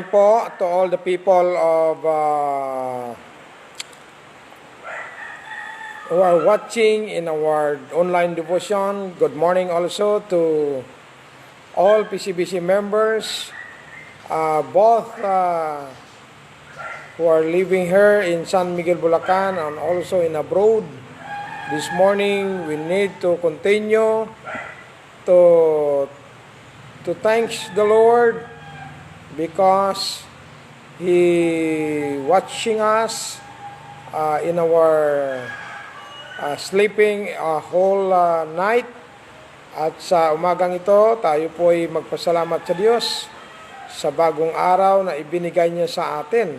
Po to all the people of who are watching in our online devotion. Good morning also to all PCBC members, both who are living here in San Miguel, Bulacan and also in abroad. This morning we need to continue to thank the Lord because He watching us in our sleeping whole night. At sa umagang ito, tayo po ay magpasalamat sa Diyos sa bagong araw na ibinigay niya sa atin.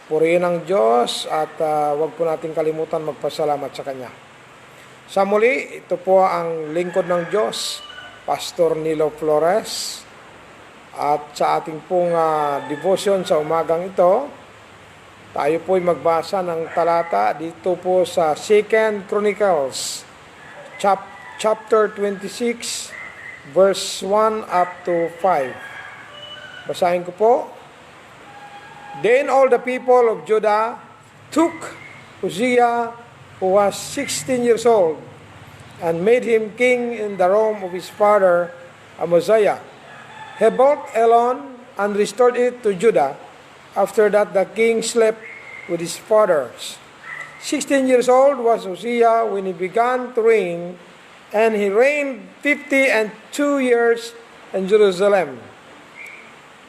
Purihin ang Diyos at huwag po natin kalimutan magpasalamat sa Kanya. Sa muli, ito po ang lingkod ng Diyos, Pastor Nilo Flores. At sa ating pong devotion sa umagang ito, tayo po ay magbasa ng talata dito po sa 2 Chronicles, chapter 26, verse 1 up to 5. Basahin ko po. Then all the people of Judah took Uzziah, who was 16 years old, and made him king in the realm of his father Amaziah. He built Elon and restored it to Judah. After that, the king slept with his fathers. 16 years old was Uzziah when he began to reign, and he reigned 52 years in Jerusalem.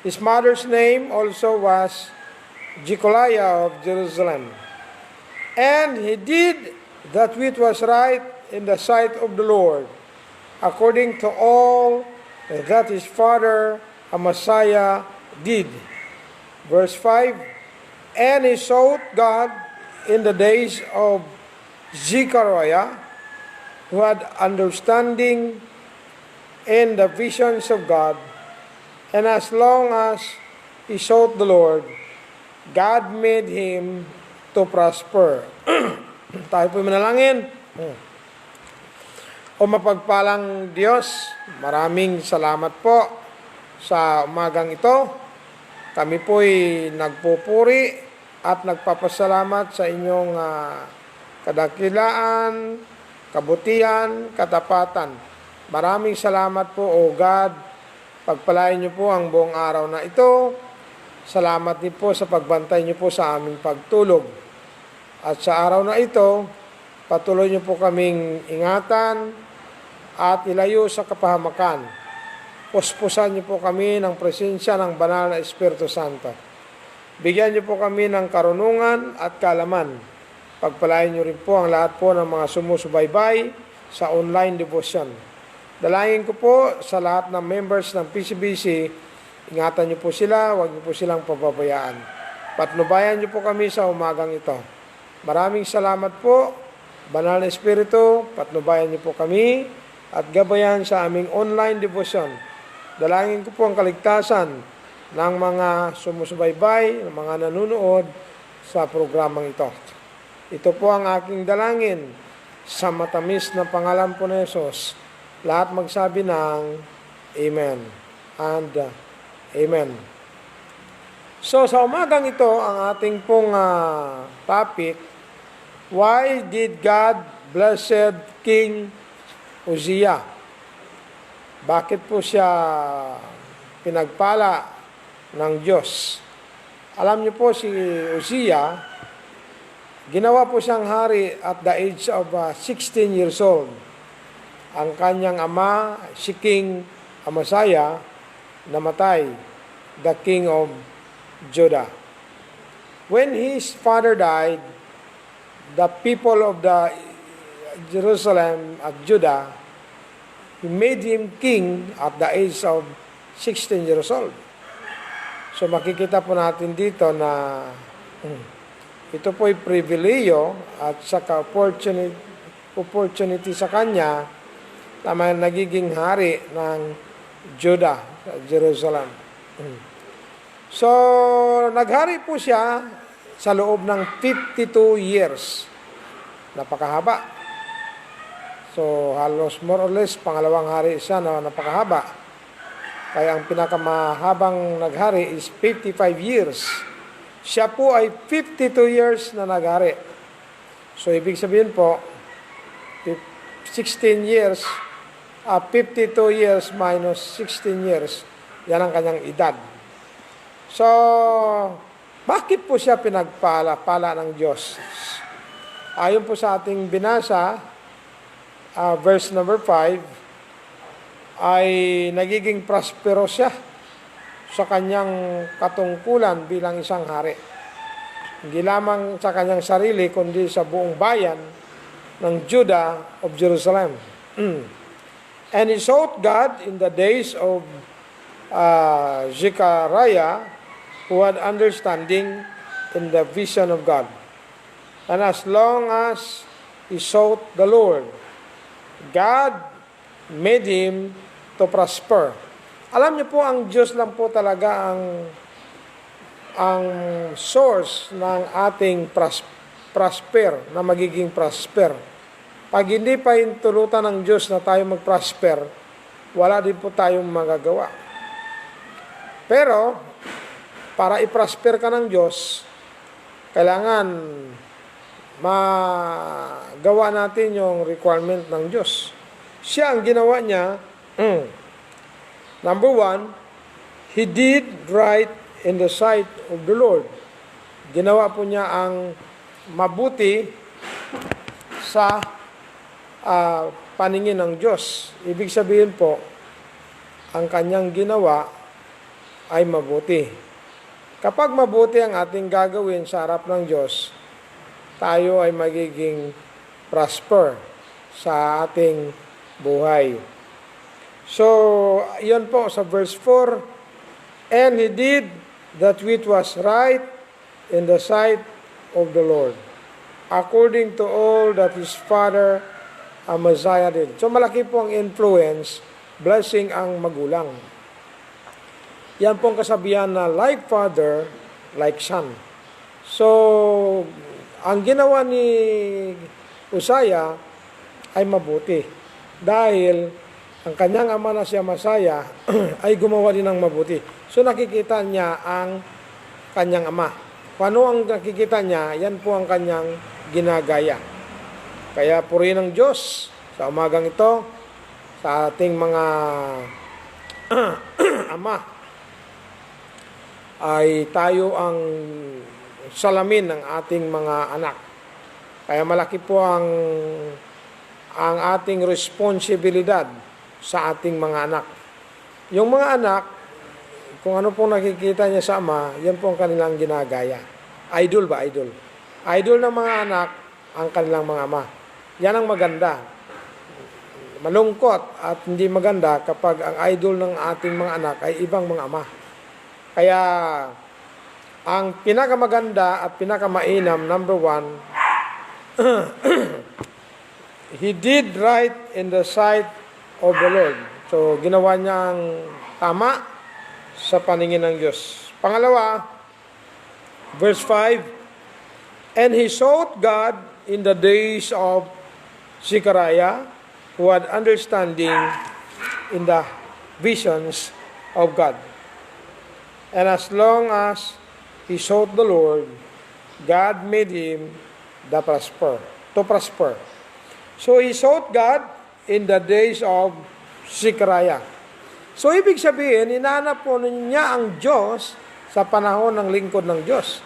His mother's name also was Jecoliah of Jerusalem. And he did that which was right in the sight of the Lord, according to all that his father Amaziah did. Verse 5, and he sought God in the days of Zechariah, who had understanding in the visions of God, and as long as he sought the Lord, God made him to prosper. Tayo po manalangin. O mapagpalang Diyos, maraming salamat po sa umagang ito. Kami po'y nagpupuri at nagpapasalamat sa inyong kadakilaan, kabutihan, katapatan. Maraming salamat po, O God. Pagpalain niyo po ang buong araw na ito. Salamat din po sa pagbantay niyo po sa aming pagtulog. At sa araw na ito, patuloy niyo po kaming ingatan at ilayo sa kapahamakan. Puspusan niyo po kami ng presensya ng banal na Espiritu Santo. Bigyan niyo po kami ng karunungan at kaalaman. Pagpalain niyo rin po ang lahat po ng mga sumusubaybay sa online devotion. Dalangin ko po sa lahat ng members ng PCBC, ingatan niyo po sila, huwag niyo po silang pababayaan. Patnubayan niyo po kami sa umagang ito. Maraming salamat po, Banal na Espiritu, patnubayan niyo po kami at gabayan sa aming online devotion. Dalangin ko po ang kaligtasan ng mga sumusubaybay, ng mga nanonood sa programang ito. Ito po ang aking dalangin sa matamis na pangalan po ni Jesus. Lahat magsabi ng Amen and Amen. So sa umagang ito, ang ating pong topic, why did God blessed King Uzziah? Bakit po siya pinagpala ng Diyos? Alam niyo po si Uzziah, ginawa po siyang hari at the age of 16 years old. Ang kanyang ama, si King Amaziah, namatay, the king of Judah. When his father died, the people of the Jerusalem at Judah, he made him king at the age of 16 years old. So makikita po natin dito na ito po ay pribileyo at saka opportunity sa kanya na may nagiging hari ng Judah, Jerusalem. So naghari po siya sa loob ng 52 years. Napakahaba. So, halos more or less, pangalawang hari siya na napakahaba. Kaya ang pinakamahabang naghari is 55 years. Siya po ay 52 years na naghari. So, ibig sabihin po, 16 years, 52 years minus 16 years, yan ang kanyang edad. So, bakit po siya pinagpala ng Diyos? Ayon po sa ating binasa, verse number 5, ay nagiging prospero siya sa kanyang katungkulan bilang isang hari. Hindi lamang sa kanyang sarili, kundi sa buong bayan ng Judah of Jerusalem. And he sought God in the days of Zechariah, who had understanding in the vision of God. And as long as he sought the Lord, God made him to prosper. Alam niyo po, ang Diyos lang po talaga ang source ng ating prosper, na magiging prosper. Pag hindi pa intulutan ng Diyos na tayo mag-prosper, wala din po tayong magagawa. Pero, para i-prosper ka ng Diyos, kailangan magawa natin yung requirement ng Diyos. Siya ang ginawa niya. Number 1, he did right in the sight of the Lord. Ginawa po niya ang mabuti sa paningin ng Diyos. Ibig sabihin po, ang kanyang ginawa ay mabuti. Kapag mabuti ang ating gagawin sa harap ng Diyos, tayo ay magiging prosper sa ating buhay. So, yun po sa verse 4, and he did that which was right in the sight of the Lord, according to all that his father Amaziah did. So, malaki po ang influence, blessing ang magulang. Yan pong kasabihan na like father, like son. So, ang ginawa ni Uzziah ay mabuti. Dahil ang kanyang ama na si Amaziah ay gumawa din ng mabuti. So nakikita niya ang kanyang ama. Kung ano ang nakikita niya, yan po ang kanyang ginagaya. Kaya purihin ng Diyos sa umagang ito, sa ating mga ama, ay tayo ang salamin ng ating mga anak. Kaya malaki po ang ating responsibilidad sa ating mga anak. Yung mga anak, kung ano pong nakikita niya sa ama, yan po ang kanilang ginagaya. Idol ba? Idol. Idol ng mga anak, ang kanilang mga ama. Yan ang maganda. Malungkot at hindi maganda kapag ang idol ng ating mga anak ay ibang mga ama. Kaya, ang pinakamaganda at pinakamainam, number 1, he did right in the sight of the Lord. So, ginawa niya ang tama sa paningin ng Diyos. Pangalawa, verse 5, and he sought God in the days of Zechariah, who had understanding in the visions of God. And as long as he sought the Lord, God made him to prosper. So he sought God in the days of Zechariah. So ibig sabihin, hinanap po niya ang Diyos sa panahon ng lingkod ng Diyos.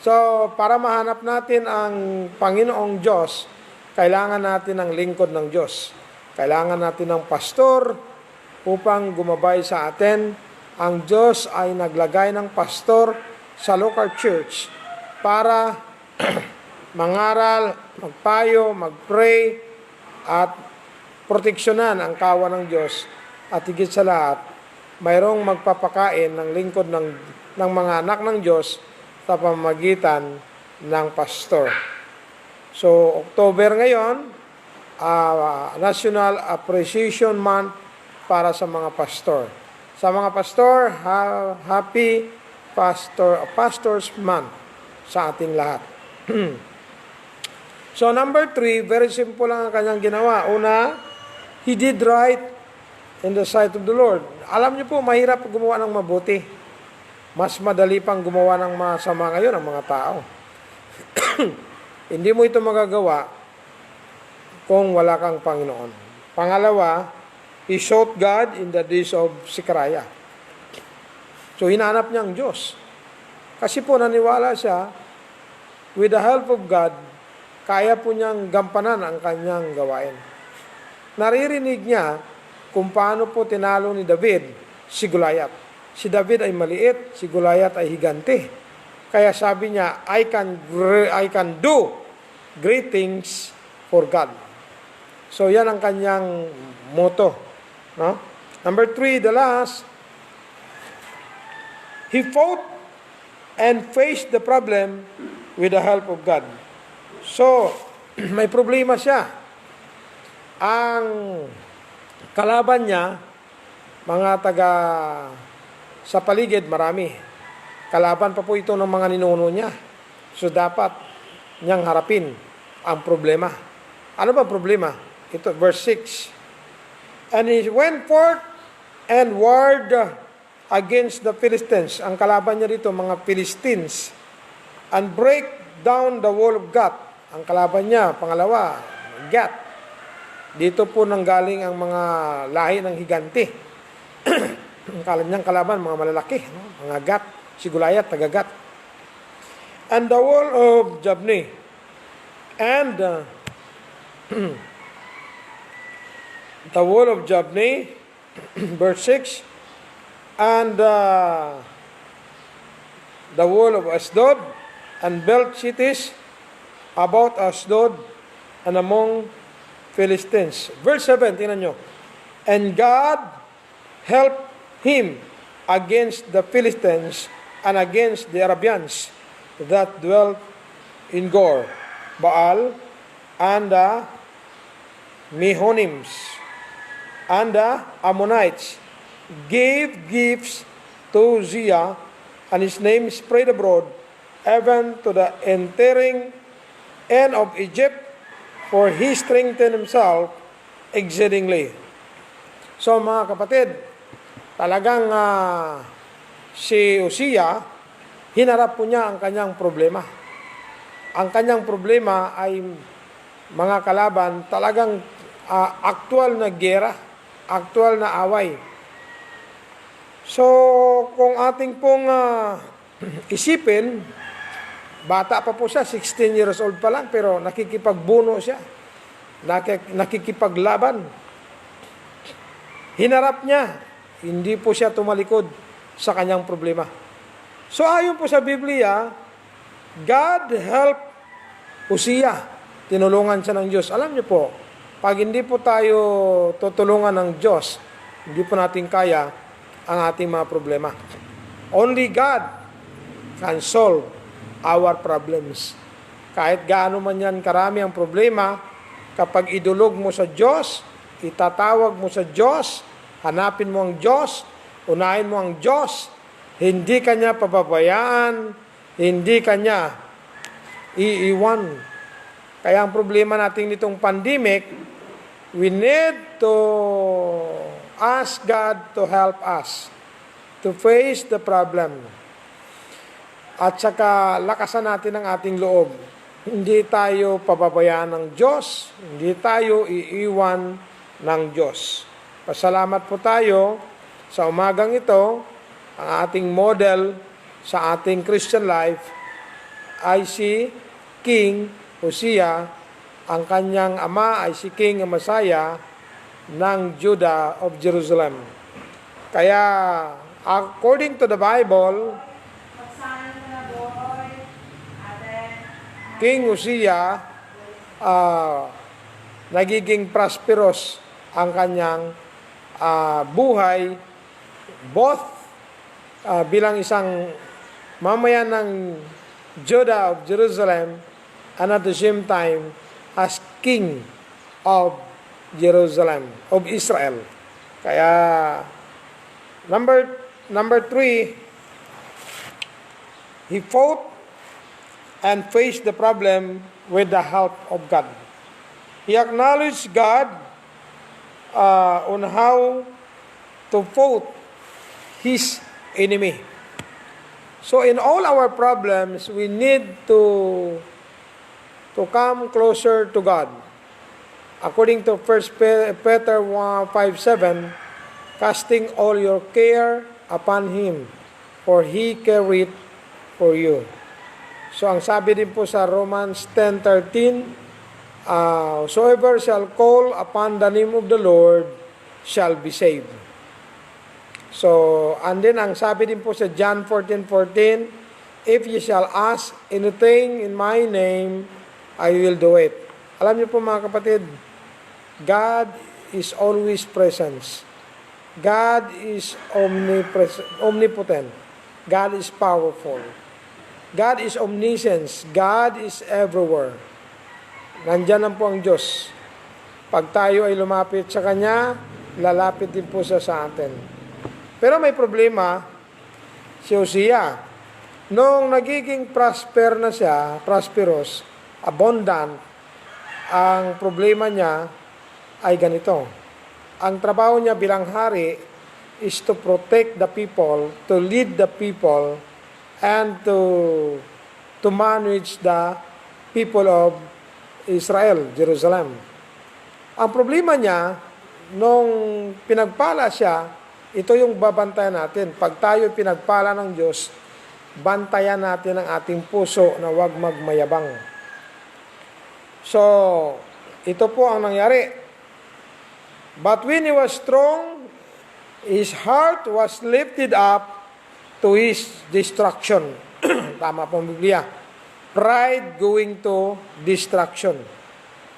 So para mahanap natin ang Panginoong Diyos, kailangan natin ng lingkod ng Diyos. Kailangan natin ng pastor upang gumabay sa atin. Ang Diyos ay naglagay ng pastor sa local church para mangaral, magpayo, magpray, at proteksyonan ang kawan ng Diyos. At higit sa lahat, mayroong magpapakain ng lingkod ng mga anak ng Diyos sa pamamagitan ng pastor. So, October ngayon, National Appreciation Month para sa mga pastor. Sa mga pastor, happy Pastors Month sa ating lahat. So number 3, very simple lang ang kanyang ginawa. Una, he did right in the sight of the Lord. Alam niyo po, mahirap gumawa ng mabuti. Mas madali pang gumawa ng masama ngayon ang mga tao. Hindi mo ito magagawa kung wala kang Panginoon. Pangalawa, he sought God in the days of Zechariah. So, hinanap niya ang Diyos. Kasi po, naniwala siya, with the help of God, kaya po niyang gampanan ang kanyang gawain. Naririnig niya kung paano po tinalo ni David si Goliath. Si David ay maliit, si Goliath ay higante. Kaya sabi niya, I can do great things for God. So yan ang kanyang motto. No? Number 3, the last, he fought and faced the problem with the help of God. So, may problema siya. Ang kalaban niya, mga taga sa paligid, marami. Kalaban pa po ito ng mga ninuno niya. So, dapat niyang harapin ang problema. Ano ba problema? Ito, verse 6. And he went forth and warred against the Philistines. Ang kalaban niya dito, mga Philistines. And break down the wall of Gath. Ang kalaban niya, pangalawa, Gath. Dito po nanggaling ang mga lahi ng higante. Ang kalaban, mga malalaki, no? Mga Gath. Si Goliath, taga Gath. And the wall of Jabneh. And the wall of Jabneh, verse 6. And the wall of Asdod, and built cities about Asdod and among Philistines. Verse 7, tingnan nyo. And God helped him against the Philistines and against the Arabians that dwelt in Gor, Baal, and the Mehonims, and the Ammonites, gave gifts to Uzziah, and his name spread abroad, even to the entering end of Egypt, for he strengthened himself exceedingly. So mga kapatid, talagang si Uzziah, hinarap po niya ang kanyang problema. Ang kanyang problema ay mga kalaban, talagang aktual na gera, aktual na away. So, kung ating pong isipin, bata pa po siya, 16 years old pa lang, pero nakikipagbuno siya, nakikipaglaban. Hinarap niya, hindi po siya tumalikod sa kanyang problema. So, ayon po sa Biblia, God helped Uzziah. Tinulungan siya ng Diyos. Alam niyo po, pag hindi po tayo tutulungan ng Diyos, hindi po natin kaya ang ating mga problema. Only God can solve our problems. Kahit gaano man yan karami ang problema, kapag idulog mo sa Diyos, itatawag mo sa Diyos, hanapin mo ang Diyos, unahin mo ang Diyos, hindi Kanya pababayaan, hindi Kanya iiwan. Kaya ang problema natin nitong pandemic, we need to ask God to help us to face the problem. At saka lakasan natin ang ating loob. Hindi tayo pababayaan ng Diyos, hindi tayo iiwan ng Diyos. Pasalamat po tayo sa umagang ito, ang ating model sa ating Christian life ay si King Uzziah, ang kanyang ama ay si King Amaziah ng Judah of Jerusalem. Kaya, according to the Bible, King Uzziah, nagiging prosperous ang kanyang buhay, both bilang isang mamayan ng Judah of Jerusalem, and at the same time, as King of Jerusalem, of Israel. Kaya, number 3, he fought and faced the problem with the help of God. He acknowledged God on how to vote his enemy. So in all our problems, we need to come closer to God. According to 1 Peter 5:7, casting all your care upon Him, for He careth for you. So ang sabi din po sa Romans 10:13, whosoever shall call upon the name of the Lord shall be saved. So, and then ang sabi din po sa John 14:14, if ye shall ask anything in my name, I will do it. Alam niyo po mga kapatid, God is always present. God is omnipotent. God is powerful. God is omniscient. God is everywhere. Nandyan lang po ang Diyos. Pag tayo ay lumapit sa Kanya, lalapit din po siya sa atin. Pero may problema, si Hosea, nung nagiging prosperous, abundant, ang problema niya ay ganito. Ang trabaho niya bilang hari is to protect the people, to lead the people, and to manage the people of Israel, Jerusalem. Ang problema niya, nung pinagpala siya, ito yung babantayan natin. Pag tayo pinagpala ng Diyos, bantayan natin ang ating puso na huwag magmayabang. So, ito po ang nangyari. But when he was strong, his heart was lifted up to his destruction. Tama po ang Biblia. Pride going to destruction.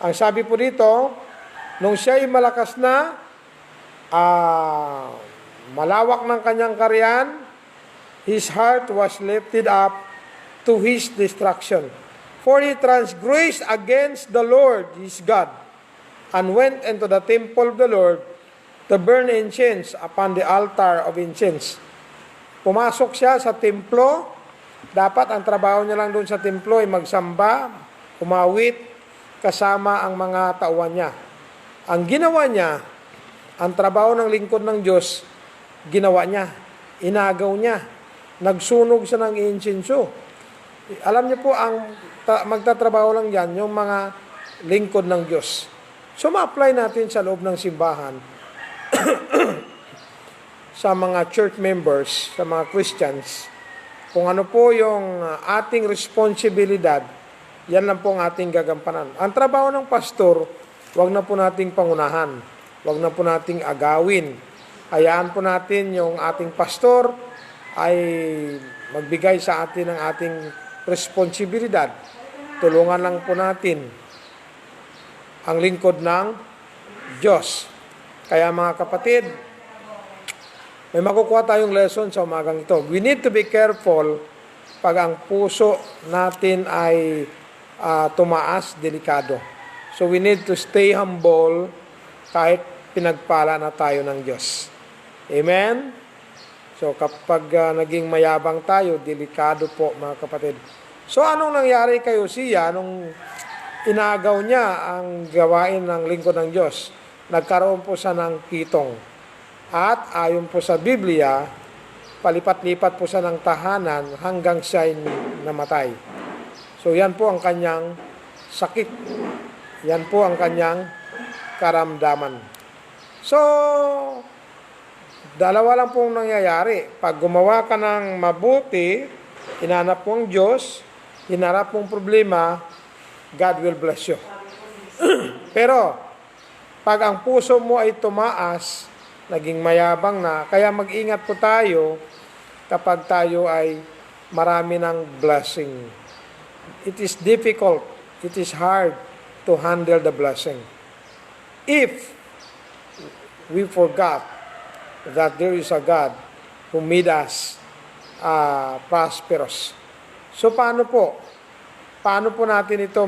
Ang sabi po dito, nung siya ay malakas na, malawak ng kanyang karyan, his heart was lifted up to his destruction. For he transgressed against the Lord his God, and went into the temple of the Lord to burn incense upon the altar of incense. Pumasok siya sa templo. Dapat ang trabaho niya lang doon sa templo ay magsamba, umawit, kasama ang mga tauhan niya. Ang ginawa niya, ang trabaho ng lingkod ng Diyos, ginawa niya, inagaw niya, nagsunog siya ng insenso. Alam niyo po, ang magtatrabaho lang yan, yung mga lingkod ng Diyos. So, ma-apply natin sa loob ng simbahan, sa mga church members, sa mga Christians, kung ano po yung ating responsibilidad, yan lang po ang ating gagampanan. Ang trabaho ng pastor, wag na po nating pangunahan, wag na po nating agawin. Hayaan po natin yung ating pastor ay magbigay sa atin ng ating responsibilidad. Tulungan lang po natin ang lingkod ng Diyos. Kaya mga kapatid, may makukuha tayong lesson sa umagang ito. We need to be careful pag ang puso natin ay tumaas, delikado. So we need to stay humble kahit pinagpala na tayo ng Diyos. Amen? So kapag naging mayabang tayo, delikado po mga kapatid. So anong nangyari kay Hosea nung inagaw niya ang gawain ng lingkod ng Diyos? Nagkaroon po siya ng pitong. At ayon po sa Biblia, palipat-lipat po siya ng tahanan hanggang siya namatay. So yan po ang kanyang sakit. Yan po ang kanyang karamdaman. So, dalawa lang pong nangyayari. Pag gumawa ka ng mabuti, hinanap mo ang Diyos, hinarap mong problema, God will bless you. Pero, pag ang puso mo ay tumaas, naging mayabang na, kaya mag-ingat po tayo kapag tayo ay marami ng blessing. It is difficult, it is hard to handle the blessing. If we forgot that there is a God who made us prosperous. So paano po? Paano po natin ito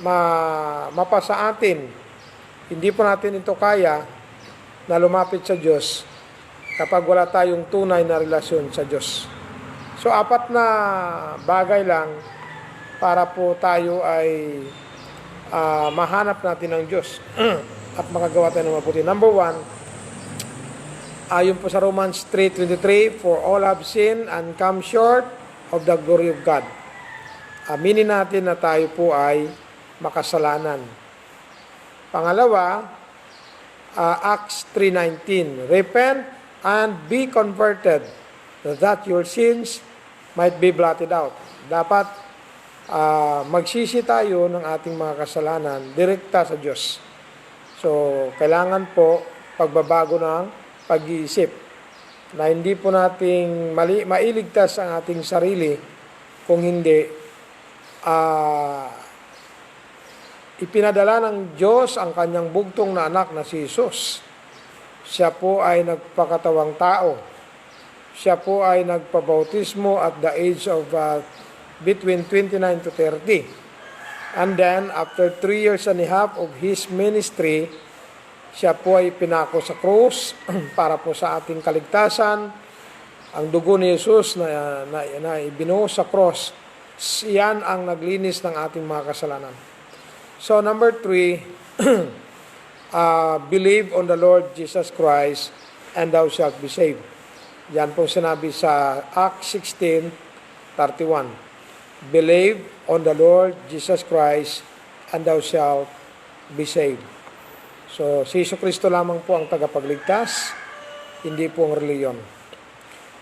mapasa atin? Hindi po natin ito kaya na lumapit sa Diyos kapag wala tayong tunay na relasyon sa Diyos. So 4 na bagay lang para po tayo ay mahanap natin ng Diyos at makagawa tayo ng mabuti. Number 1, Ayon po sa Romans 3:23, for all have sinned and come short of the glory of God. Aminin natin na tayo po ay makasalanan. Pangalawa, Acts 3:19, repent and be converted that your sins might be blotted out. Dapat magsisi tayo ng ating mga kasalanan direkta sa Diyos. So, kailangan po pagbabago ng pag-iisip na hindi po nating mailigtas ang ating sarili kung hindi ipinadala ng Diyos ang kanyang bugtong na anak na si Jesus. Siya po ay nagpakatawang tao. Siya po ay nagpabautismo at the age of between 29 to 30. And then, after 3 years and a half of His ministry, siya po ay pinako sa krus para po sa ating kaligtasan. Ang dugo ni Jesus na ibinuo sa cross, yan ang naglinis ng ating mga kasalanan. So, number 3, believe on the Lord Jesus Christ and thou shalt be saved. Yan po sinabi sa Acts 16:31. Believe on the Lord Jesus Christ and thou shalt be saved. So, si Jesucristo lamang po ang tagapagligtas, hindi po ang reliyon.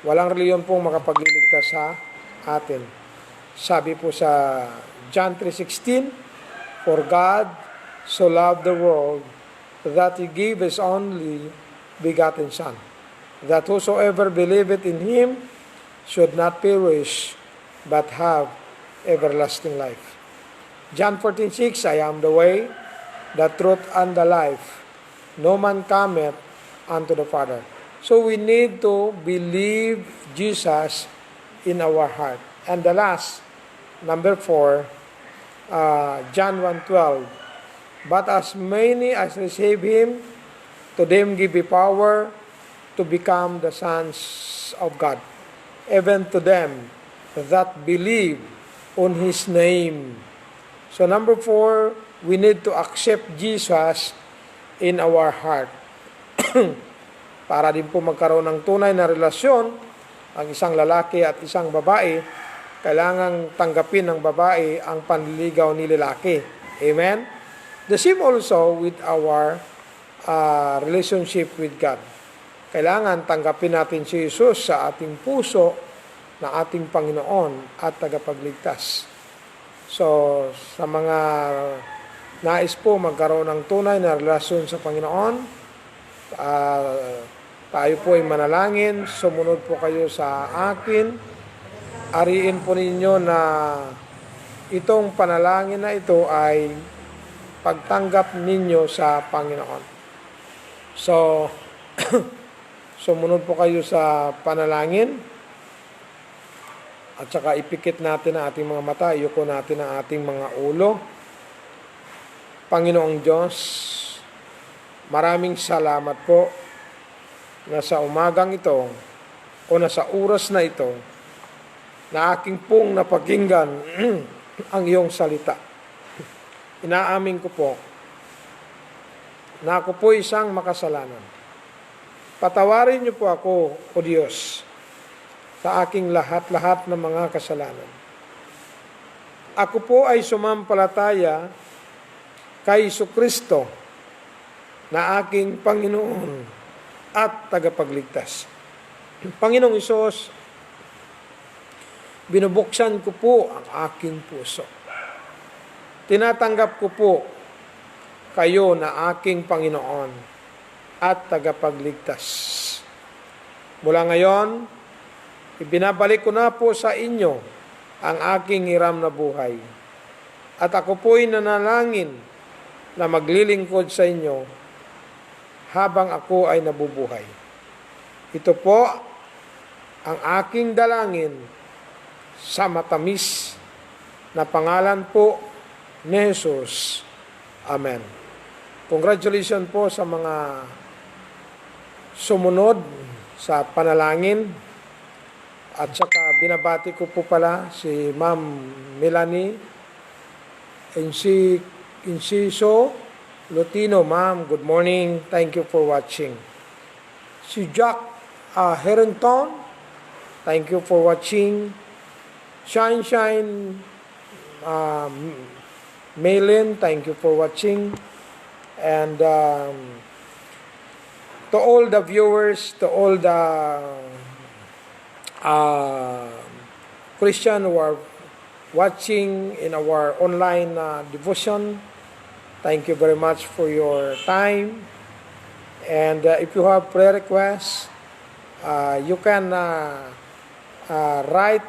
Walang reliyon pong makapagliligtas sa atin. Sabi po sa John 3:16, for God so loved the world that He gave His only begotten Son, that whosoever believeth in Him should not perish, but have everlasting life. John 14:6, I am the way, the truth, and the life. No man cometh unto the Father. So we need to believe Jesus in our heart. And the last, number 4, John 1:12, but as many as receive Him, to them give He power to become the sons of God, even to them that believe on His name. So number 4, we need to accept Jesus in our heart. Para din po magkaroon ng tunay na relasyon, ang isang lalaki at isang babae, kailangang tanggapin ng babae ang panliligaw ni lalaki. Amen? The same also with our relationship with God. Kailangan tanggapin natin si Jesus sa ating puso na ating Panginoon at tagapagligtas. So, sa mga nais po magkaroon ng tunay na relasyon sa Panginoon, tayo po ay manalangin, sumunod po kayo sa akin, ariin po ninyo na itong panalangin na ito ay pagtanggap ninyo sa Panginoon. So, sumunod po kayo sa panalangin at saka ipikit natin ang ating mga mata, iyuko natin ang ating mga ulo. Panginoong Diyos, maraming salamat po na sa umagang ito o na sa oras na ito na aking pong napakinggan ang iyong salita. Inaamin ko po na ako po isang makasalanan. Patawarin niyo po ako, O Diyos, sa aking lahat-lahat ng mga kasalanan. Ako po ay sumampalataya kay Jesucristo na aking Panginoon at tagapagligtas. Panginoong Hesus, binubuksan ko po ang aking puso. Tinatanggap ko po kayo na aking Panginoon at tagapagligtas. Mula ngayon, ibinabalik ko na po sa inyo ang aking hiram na buhay. At ako po'y nanalangin na maglilingkod sa inyo habang ako ay nabubuhay. Ito po ang aking dalangin sa matamis na pangalan po ni Jesus. Amen. Congratulations po sa mga sumunod sa panalangin. At saka binabati ko po pala si Ma'am Melanie Inciso Lutino. Ma'am, good morning. Thank you for watching. si Jack Harrington. Thank you for watching. Shine Maylin, thank you for watching. And to all the viewers, to all the Christian who are watching in our online devotion, thank you very much for your time. And if you have prayer requests, you can write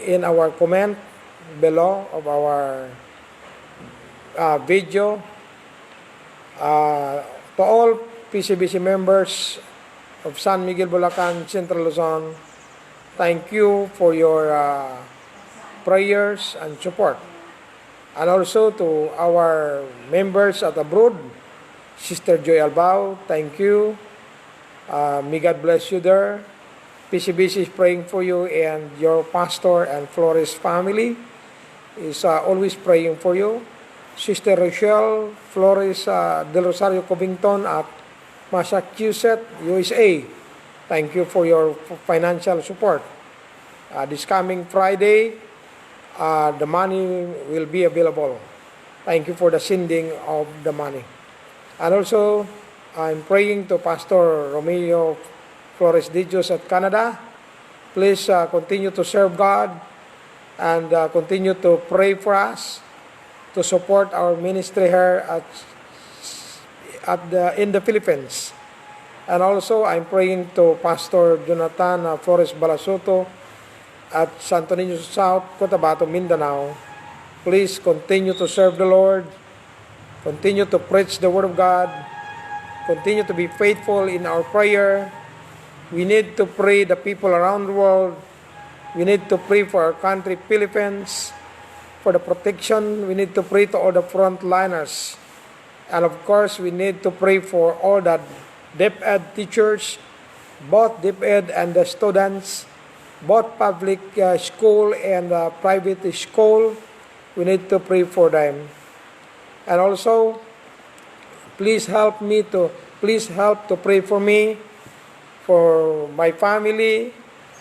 in our comment below of our video. To all PCBC members of San Miguel, Bulacan, Central Luzon, thank you for your prayers and support. And also to our members at abroad, Sister Joy Albao, thank you. May God bless you there. PCBC is praying for you, and your pastor and Flores family is always praying for you. Sister Rochelle Flores del Rosario Covington at Massachusetts, USA, thank you for your financial support. This coming Friday, the money will be available. Thank you for the sending of the money. And also, I'm praying to Pastor Romeo Flores Dijos at Canada. Please continue to serve God and continue to pray for us to support our ministry here in the Philippines. And also, I'm praying to Pastor Jonathan Flores Balasoto at Santo Niño South, Cotabato, Mindanao. Please continue to serve the Lord. Continue to preach the Word of God. Continue to be faithful in our prayer. We need to pray the people around the world. We need to pray for our country, Philippines, for the protection. We need to pray to all the frontliners. And of course, we need to pray for all the DepEd teachers, both DepEd and the students, both public school and private school. We need to pray for them. And also, please help to pray for me, for my family,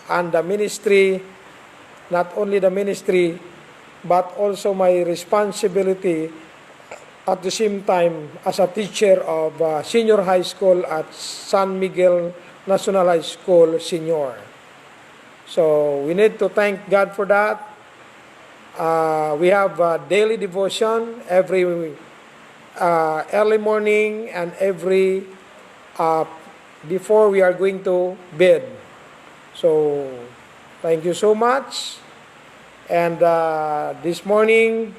and the ministry, not only the ministry, but also my responsibility at the same time as a teacher of senior high school at San Miguel National High School Senior. So we need to thank God for that. We have daily devotion every early morning and every before we are going to bed. So thank you so much. And this morning,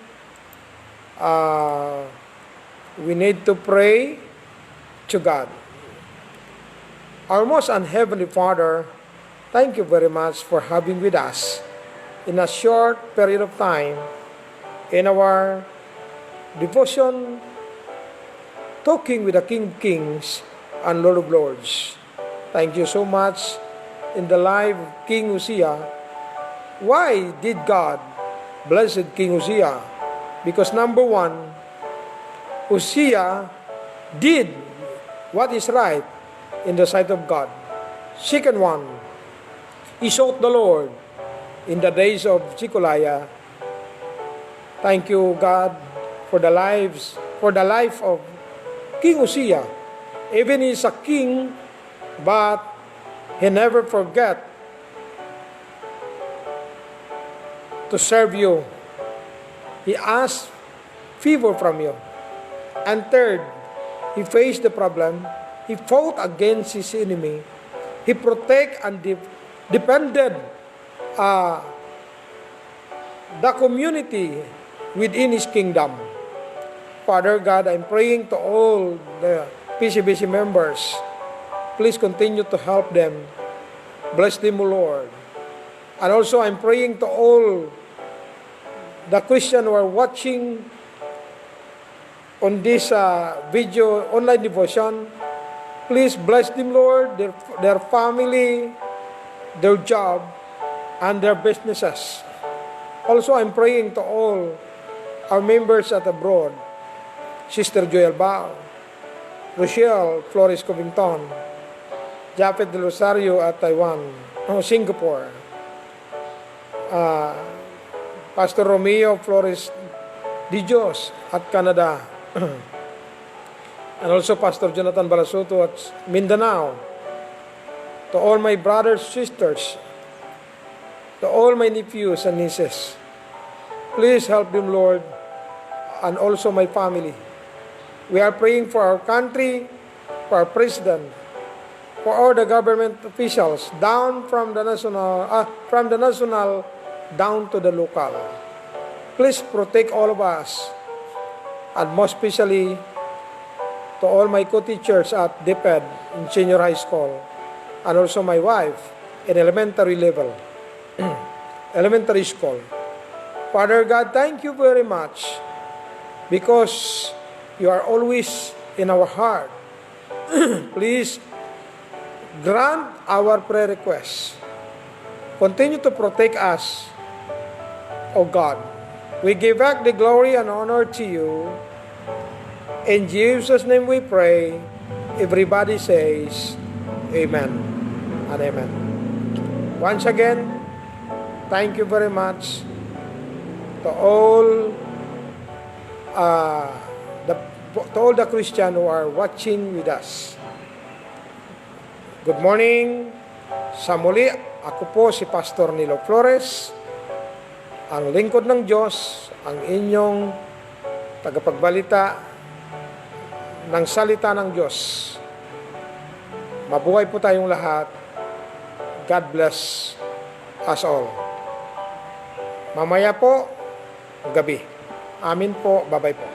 we need to pray to God. Our most heavenly Father, thank you very much for having with us in a short period of time in our devotion, talking with the King of Kings and Lord of Lords. Thank you so much in the life of King Uzziah. Why did God bless King Uzziah? Because number one, Uzziah did what is right in the sight of God. Second one, he sought the Lord in the days of Jecoliah. Thank you, God, for the life of King Uzziah. Even he's a king, but he never forget to serve you. He asked favor from you. And third, he faced the problem. He fought against his enemy. He protect and defended the community within his kingdom. Father God, I'm praying to all the PCBC members. Please continue to help them. Bless them, O Lord. And also, I'm praying to all the Christians who are watching on this video online devotion. Please bless them, Lord, their family, their job, and their businesses. Also, I'm praying to all our members at abroad, Sister Joy Albao, Rochelle Flores Covington, Japet de Rosario at Taiwan, Singapore. Pastor Romeo Flores Di Dios at Canada. And also Pastor Jonathan Balasuto at Mindanao. To all my brothers, sisters, to all my nephews and nieces, please help them, Lord, and also my family. We are praying for our country, for our president, for all the government officials, down from the national down to the local. Please protect all of us, and most especially to all my co-teachers at DepEd in senior high school, and also my wife in elementary level, elementary school. Father God, thank you very much because you are always in our heart. Please grant our prayer requests. Continue to protect us, O God. We give back the glory and honor to you. In Jesus' name we pray. Everybody says, Amen and Amen. Once again, thank you very much to all the Christians who are watching with us. Good morning. Sa muli, ako po si Pastor Nilo Flores, ang lingkod ng Diyos, ang inyong tagapagbalita ng salita ng Diyos. Mabuhay po tayong lahat. God bless us all. Mamaya po, gabi. Amin po. Bye-bye po.